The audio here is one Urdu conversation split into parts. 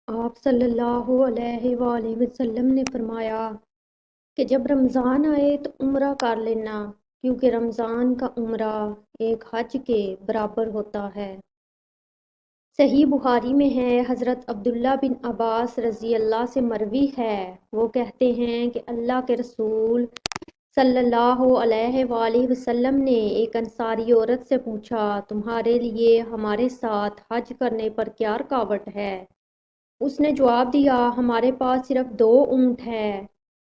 آپ صلی اللہ علیہ وآلہ وسلم نے فرمایا کہ جب رمضان آئے تو عمرہ کر لینا، کیونکہ رمضان کا عمرہ ایک حج کے برابر ہوتا ہے۔ صحیح بخاری میں ہے، حضرت عبداللہ بن عباس رضی اللہ سے مروی ہے، وہ کہتے ہیں کہ اللہ کے رسول صلی اللہ علیہ وآلہ وسلم نے ایک انصاری عورت سے پوچھا، تمہارے لیے ہمارے ساتھ حج کرنے پر کیا رکاوٹ ہے؟ اس نے جواب دیا، ہمارے پاس صرف 2 اونٹ ہیں،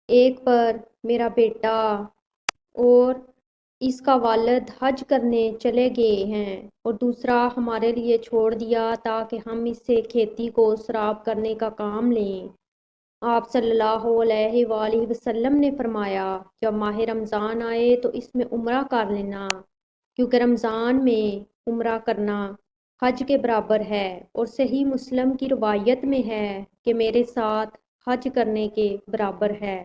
ایک پر میرا بیٹا اور اس کا والد حج کرنے چلے گئے ہیں اور دوسرا ہمارے لیے چھوڑ دیا تاکہ ہم اس سے کھیتی کو سراب کرنے کا کام لیں۔ آپ صلی اللہ علیہ وآلہ وسلم نے فرمایا، جب ماہ رمضان آئے تو اس میں عمرہ کر لینا، کیونکہ رمضان میں عمرہ کرنا حج کے برابر ہے، اور صحیح مسلم کی روایت میں ہے کہ میرے ساتھ حج کرنے کے برابر ہے۔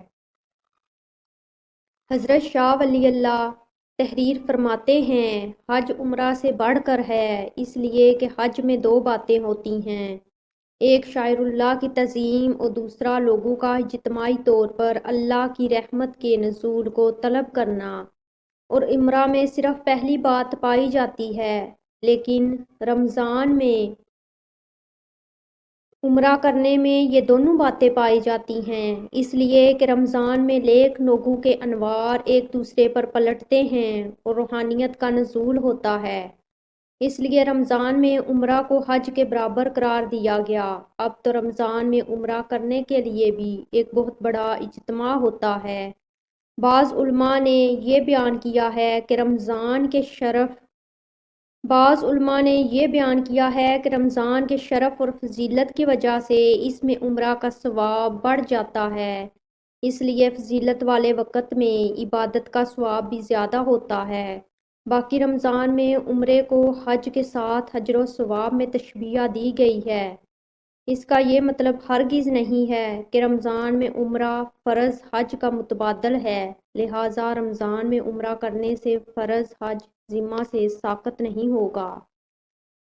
حضرت شاہ ولی اللہ تحریر فرماتے ہیں، حج عمرہ سے بڑھ کر ہے، اس لیے کہ حج میں 2 باتیں ہوتی ہیں، ایک شاعر اللہ کی تعظیم اور دوسرا لوگوں کا اجتماعی طور پر اللہ کی رحمت کے نزول کو طلب کرنا، اور عمرہ میں صرف پہلی بات پائی جاتی ہے، لیکن رمضان میں عمرہ کرنے میں یہ دونوں باتیں پائی جاتی ہیں، اس لیے کہ رمضان میں نیک لوگوں کے انوار ایک دوسرے پر پلٹتے ہیں اور روحانیت کا نزول ہوتا ہے، اس لیے رمضان میں عمرہ کو حج کے برابر قرار دیا گیا۔ اب تو رمضان میں عمرہ کرنے کے لیے بھی ایک بہت بڑا اجتماع ہوتا ہے۔ بعض علماء نے یہ بیان کیا ہے کہ رمضان کے شرف اور فضیلت کی وجہ سے اس میں عمرہ کا ثواب بڑھ جاتا ہے، اس لیے فضیلت والے وقت میں عبادت کا ثواب بھی زیادہ ہوتا ہے۔ باقی رمضان میں عمرے کو حج کے ساتھ اجر و ثواب میں تشبیہ دی گئی ہے، اس کا یہ مطلب ہرگز نہیں ہے کہ رمضان میں عمرہ فرض حج کا متبادل ہے، لہٰذا رمضان میں عمرہ کرنے سے فرض حج ذمہ سے ساقط نہیں ہوگا۔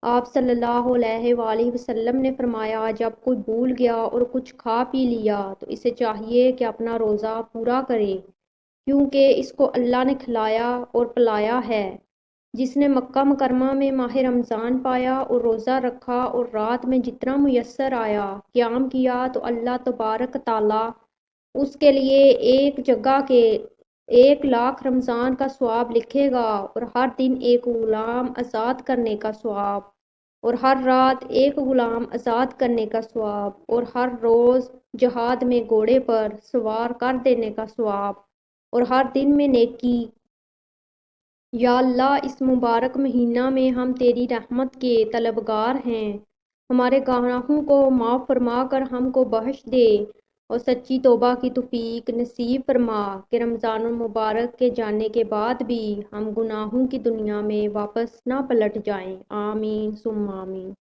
آپ صلی اللہ علیہ وآلہ وسلم نے فرمایا، جب کوئی بھول گیا اور کچھ کھا پی لیا تو اسے چاہیے کہ اپنا روزہ پورا کرے، کیونکہ اس کو اللہ نے کھلایا اور پلایا ہے۔ جس نے مکہ مکرمہ میں ماہ رمضان پایا اور روزہ رکھا اور رات میں جتنا میسر آیا قیام کیا تو اللہ تبارک تعالیٰ اس کے لیے ایک جگہ کے 1,00,000 رمضان کا ثواب لکھے گا، اور ہر دن ایک غلام آزاد کرنے کا ثواب، اور ہر رات ایک غلام آزاد کرنے کا ثواب، اور ہر روز جہاد میں گھوڑے پر سوار کر دینے کا ثواب، اور ہر دن میں نیکی۔ یا اللہ، اس مبارک مہینہ میں ہم تیری رحمت کے طلبگار ہیں، ہمارے گناہوں کو معاف فرما کر ہم کو بخش دے اور سچی توبہ کی توفیق نصیب فرما کہ رمضان المبارک کے جانے کے بعد بھی ہم گناہوں کی دنیا میں واپس نہ پلٹ جائیں۔ آمین ثم آمین۔